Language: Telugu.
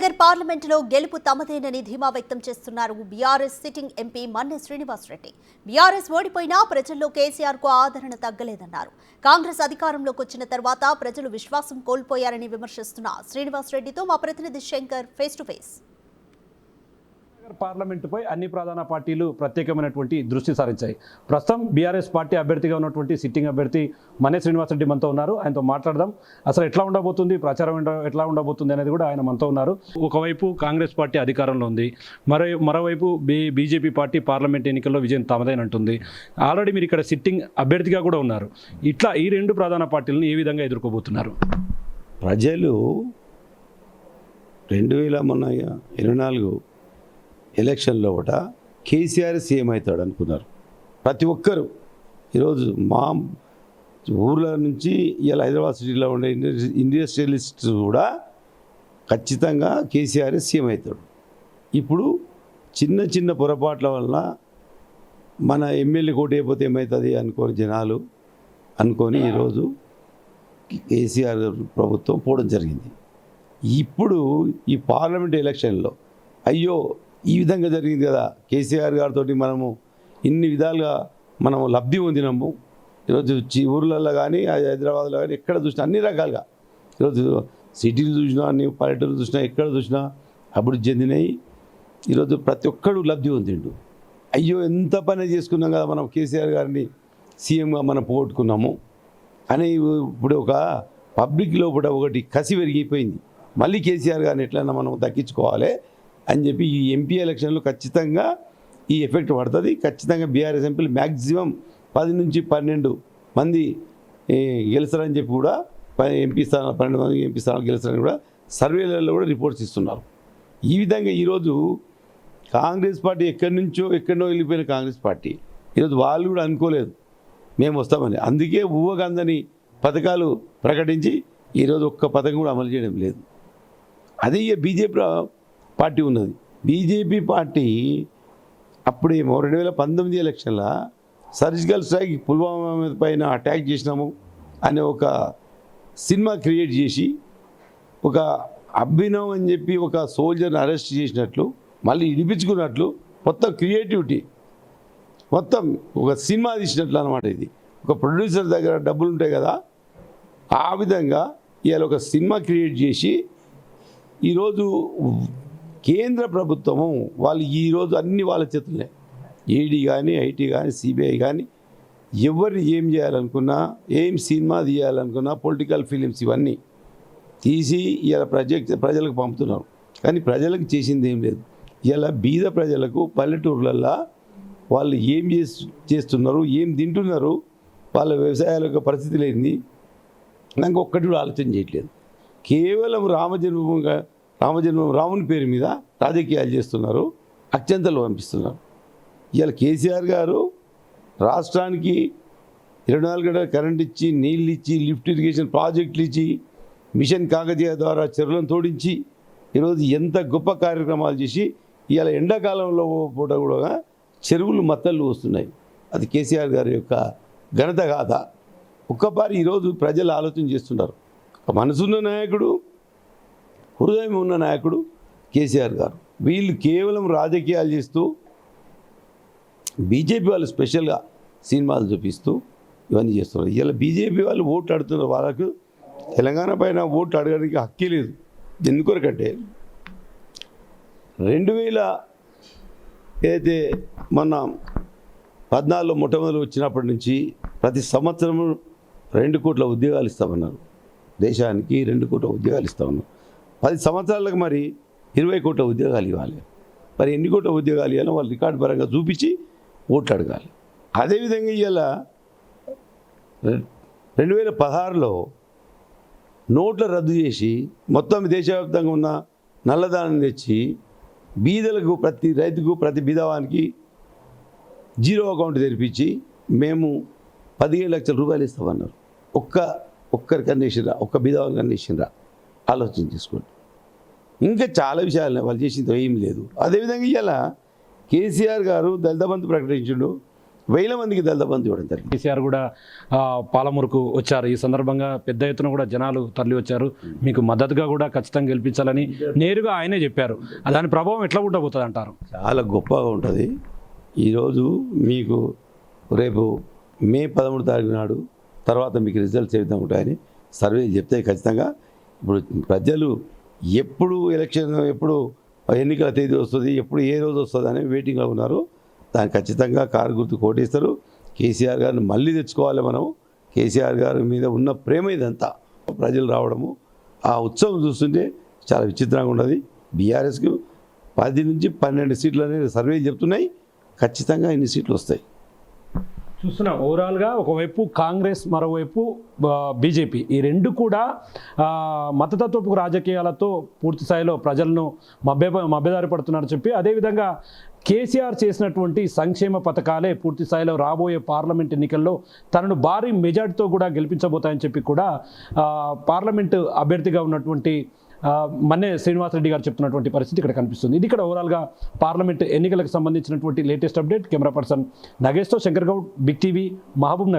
నగర్ పార్లమెంటులో గెలుపు తమదేనని ధీమా వ్యక్తం చేస్తున్నారు బీఆర్ఎస్ సిట్టింగ్ ఎంపీ మన్నె శ్రీనివాసరెడ్డి. బీఆర్ఎస్ ఓడిపోయినా ప్రజల్లో కేసీఆర్ కు ఆదరణ తగ్గలేదన్నారు. కాంగ్రెస్ అధికారంలోకి వచ్చిన తర్వాత ప్రజలు విశ్వాసం కోల్పోయారని విమర్శిస్తున్న శ్రీనివాసరెడ్డితో మా ప్రతినిధి శంకర్ ఫేస్ టు ఫేస్. పార్లమెంటుపై అన్ని ప్రధాన పార్టీలు ప్రత్యేకమైనటువంటి దృష్టి సారించాయి. ప్రస్తుతం బీఆర్ఎస్ పార్టీ అభ్యర్థిగా ఉన్నటువంటి సిట్టింగ్ అభ్యర్థి మన్నె శ్రీనివాసరెడ్డి మనతో ఉన్నారు. ఆయనతో మాట్లాడదాం. అసలు ఎట్లా ఉండబోతుంది, ప్రచారం ఎట్లా ఉండబోతుంది అనేది కూడా ఆయన మనతో ఉన్నారు. ఒకవైపు కాంగ్రెస్ పార్టీ అధికారంలో ఉంది, మరోవైపు బీజేపీ పార్టీ పార్లమెంట్ ఎన్నికల్లో విజయం తమదేనంటుంది. ఆల్రెడీ మీరు ఇక్కడ సిట్టింగ్ అభ్యర్థిగా కూడా ఉన్నారు. ఇట్లా ఈ రెండు ప్రధాన పార్టీలను ఏ విధంగా ఎదుర్కోబోతున్నారు? ప్రజలు 2024 ఎలక్షన్లో కూడా కేసీఆర్ సీఎం అవుతాడు అనుకున్నారు ప్రతి ఒక్కరు. ఈరోజు మా ఊర్ల నుంచి ఇలా హైదరాబాద్ సిటీలో ఉండే ఇండస్ట్రియలిస్ట్ కూడా ఖచ్చితంగా కేసీఆర్ సీఎం అవుతాడు. ఇప్పుడు చిన్న చిన్న పొరపాట్ల వలన మన ఎమ్మెల్యే కోటి అయిపోతే ఏమవుతుంది అనుకోని జనాలు అనుకొని ఈరోజు కేసీఆర్ ప్రభుత్వం పోవడం జరిగింది. ఇప్పుడు ఈ పార్లమెంట్ ఎలక్షన్లో అయ్యో ఈ విధంగా జరిగింది కదా, కేసీఆర్ గారితో మనము ఇన్ని విధాలుగా మనము లబ్ధి పొందినాము. ఈరోజు ఊర్లలో కానీ హైదరాబాద్లో కానీ ఎక్కడ చూసినా అన్ని రకాలుగా, ఈరోజు సిటీలు చూసినా అన్ని పల్లెటూరు చూసినా ఎక్కడ చూసినా అభివృద్ధి చెందినాయి. ఈరోజు ప్రతి ఒక్కడు లబ్ధి పొందిండు. అయ్యో ఎంత పని చేసుకున్నాం కదా మనం, కేసీఆర్ గారిని సీఎంగా మనం పోగొట్టుకున్నాము అని ఇప్పుడు ఒక పబ్లిక్లో కూడా ఒకటి కసి పెరిగిపోయింది. మళ్ళీ కేసీఆర్ గారిని ఎట్లన్నా మనం దక్కించుకోవాలి అని చెప్పి ఈ ఎంపీ ఎలక్షన్లో ఖచ్చితంగా ఈ ఎఫెక్ట్ పడుతుంది. ఖచ్చితంగా బీఆర్ఎస్ ఎంపీలు మ్యాక్సిమం 10 నుంచి 12 మంది గెలుస్తారని చెప్పి కూడా ఎంపీ స్థానాలు 12 మంది ఎంపీ స్థానాలు గెలుస్తారని కూడా సర్వేలలో కూడా రిపోర్ట్స్ ఇస్తున్నారు. ఈ విధంగా ఈరోజు కాంగ్రెస్ పార్టీ ఎక్కడో వెళ్ళిపోయిన కాంగ్రెస్ పార్టీ ఈరోజు వాళ్ళు కూడా అనుకోలేదు మేము వస్తామని. అందుకే ఊహకందని పథకాలు ప్రకటించి ఈరోజు ఒక్క పథకం కూడా అమలు చేయడం లేదు. అదే బీజేపీ పార్టీ ఉన్నది. బీజేపీ పార్టీ అప్పుడేమో 2019 ఎలక్షన్లో సర్జికల్ స్ట్రైక్ పుల్వామా పైన అటాక్ చేసినాము అనే ఒక సినిమా క్రియేట్ చేసి ఒక అభినవ్ అని చెప్పి ఒక సోల్జర్ని అరెస్ట్ చేసినట్లు మళ్ళీ ఇడిపించుకున్నట్లు మొత్తం క్రియేటివిటీ మొత్తం ఒక సినిమా తీసినట్లు అనమాట. ఇది ఒక ప్రొడ్యూసర్ దగ్గర డబ్బులు ఉంటాయి కదా, ఆ విధంగా ఇవాళ ఒక సినిమా క్రియేట్ చేసి ఈరోజు కేంద్ర ప్రభుత్వము వాళ్ళు ఈరోజు అన్ని వాళ్ళ చేతులనే, ఈడీ కానీ ఐటీ కానీ సిబిఐ కానీ ఎవరిని ఏం చేయాలనుకున్నా, ఏం సినిమా తీయాలనుకున్నా, పొలిటికల్ ఫిలిమ్స్ ఇవన్నీ తీసి ఇలా ప్రజలకు పంపుతున్నారు. కానీ ప్రజలకు చేసింది ఏం లేదు. ఇలా బీద ప్రజలకు పల్లెటూర్లల్లో వాళ్ళు ఏం చేస్తున్నారు, ఏం తింటున్నారు, వాళ్ళ వ్యవసాయాల యొక్క పరిస్థితి లేనిది నాకు ఒక్కటి కూడా ఆలోచన చేయట్లేదు. కేవలం రాముని పేరు మీద రాజకీయాలు చేస్తున్నారు, అత్యంతలు పంపిస్తున్నారు. ఇవాళ కేసీఆర్ గారు రాష్ట్రానికి 24 గంటల కరెంట్ ఇచ్చి, నీళ్ళు ఇచ్చి, లిఫ్ట్ ఇరిగేషన్ ప్రాజెక్టులు ఇచ్చి, మిషన్ కాకతీయ ద్వారా చెరువులను తోడించి ఈరోజు ఎంత గొప్ప కార్యక్రమాలు చేసి ఇవాళ ఎండాకాలంలో పూట కూడా చెరువులు మత్తళ్ళు వస్తున్నాయి. అది కేసీఆర్ గారి యొక్క ఘనత కాదా? ఒక్కపారి ఈరోజు ప్రజలు ఆలోచన చేస్తున్నారు. మనసున్న నాయకుడు, హృదయం ఉన్న నాయకుడు కేసీఆర్ గారు. వీళ్ళు కేవలం రాజకీయాలు చేస్తూ, బీజేపీ వాళ్ళు స్పెషల్గా సినిమాలు చూపిస్తూ ఇవన్నీ చేస్తున్నారు. ఇలా బీజేపీ వాళ్ళు ఓట్లు అడుగుతున్నారు. వాళ్ళకు తెలంగాణ పైన ఓట్లు అడగడానికి హక్కే లేదు. ఎందుకొరకంటే 2000 ఏదైతే మొన్న 14లో మొట్టమొదటి వచ్చినప్పటి నుంచి ప్రతి సంవత్సరము 2 కోట్ల ఉద్యోగాలు ఇస్తామన్నారు. దేశానికి 2 కోట్ల ఉద్యోగాలు ఇస్తామన్నారు. 10 సంవత్సరాలకు మరి 20 కోట్ల ఉద్యోగాలు ఇవ్వాలి. మరి ఎన్ని కోట్ల ఉద్యోగాలు ఇవ్వాలో వాళ్ళు రికార్డు పరంగా చూపించి ఓట్లు అడగాలి. అదేవిధంగా ఇవాళ 2016లో నోట్ల రద్దు చేసి మొత్తం దేశవ్యాప్తంగా ఉన్న నల్లధనాన్ని తెచ్చి బీదలకు, ప్రతి రైతుకు, ప్రతి బీదవానికి జీరో అకౌంట్ తెరిపించి మేము 15 లక్షల రూపాయలు ఇస్తామన్నారు. ఒక్కరికన్నా ఇచ్చిరా, ఒక్క బీదవానికన్నా ఇచ్చిరా? ఆలోచన చేసుకోండి. ఇంకా చాలా విషయాలు వాళ్ళు చేసింది ఏం లేదు. అదేవిధంగా ఇవాళ కేసీఆర్ గారు దళిత బంధు ప్రకటించిండు, వేల మందికి దళిత బంధు ఇవ్వడం జరిగింది. కేసీఆర్ కూడా పాలమూరుకు వచ్చారు. ఈ సందర్భంగా పెద్ద ఎత్తున కూడా జనాలు తరలి వచ్చారు. మీకు మద్దతుగా కూడా ఖచ్చితంగా గెలిపించాలని నేరుగా ఆయనే చెప్పారు. దాని ప్రభావం ఎట్లా ఉండబోతుంది అంటారు? చాలా గొప్పగా ఉంటుంది. ఈరోజు మీకు రేపు మే 13 తారీఖు నాడు తర్వాత మీకు రిజల్ట్స్ ఏ విధంగా ఉంటాయని సర్వే చెప్తే ఖచ్చితంగా ఇప్పుడు ప్రజలు ఎప్పుడు ఎలక్షన్, ఎప్పుడు ఎన్నికల తేదీ వస్తుంది, ఎప్పుడు ఏ రోజు వస్తుంది అని వెయిటింగ్లో ఉన్నారు. దానికి ఖచ్చితంగా కారు గుర్తు కోటేస్తారు. కేసీఆర్ గారిని మళ్ళీ తెచ్చుకోవాలి మనం. కేసీఆర్ గారి మీద ఉన్న ప్రేమ ఇదంతా ప్రజలు రావడము, ఆ ఉత్సవం చూస్తుంటే చాలా విచిత్రంగా ఉన్నది. బీఆర్ఎస్కి 10 నుంచి 12 సీట్లు అనేది సర్వేలు చెప్తున్నాయి. ఖచ్చితంగా ఇన్ని సీట్లు వస్తాయి. చూస్తున్నాం ఓవరాల్గా ఒకవైపు కాంగ్రెస్, మరోవైపు బీజేపీ, ఈ రెండు కూడా మతతత్వపు రాజకీయాలతో పూర్తి స్థాయిలో ప్రజలను మభ్యదారి పడుతున్నారని చెప్పి, అదేవిధంగా కేసీఆర్ చేసినటువంటి సంక్షేమ పథకాలే పూర్తి స్థాయిలో రాబోయే పార్లమెంట్ ఎన్నికల్లో తనను భారీ మెజార్టీతో కూడా గెలిపించబోతాయని చెప్పి కూడా పార్లమెంటు అభ్యర్థిగా ఉన్నటువంటి మన్నే శ్రీనివాసరెడ్డి గారు చెప్తున్నటువంటి పరిస్థితి ఇక్కడ కనిపిస్తుంది. ఇది ఇక్కడ ఓవరాల్గా పార్లమెంట్ ఎన్నికలకు సంబంధించినటువంటి లేటెస్ట్ అప్డేట్. కెమెరా పర్సన్ నగేష్తో శంకర్ గౌడ్, బిగ్ టీవీ, మహబూబ్ నగర్.